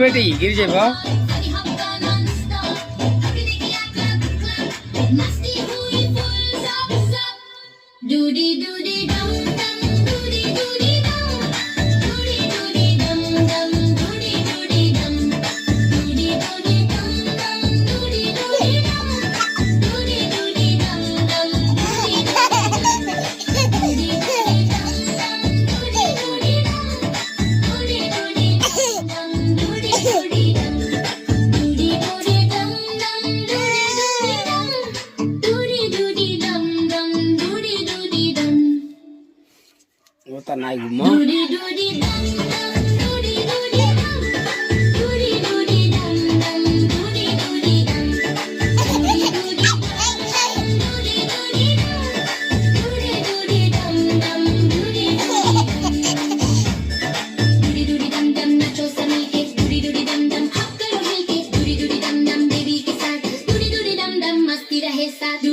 बेटी गिर जाबो Doody doody dum dum, doody doody dum, doody doody dum dum, doody doody dum, doody doody dum dum, doody doody dum, doody doody dum dum, doody doody dum, doody doody dum dum, doody doody dum, doody doody dum dum, doody doody dum, doody doody dum dum, doody doody dum. ओता नाइ गुम्मा Doody doody dum dum, doody doody dum, doody doody dum dum, doody doody dum, doody doody dum dum, doody doody dum, doody doody dum dum, doody doody dum dum, नाचो सब मिलके, doody doody dum dum, हप करो मिलके, doody doody dum dum, baby के साथ, doody doody dum dum, मस्ती रहे साथ.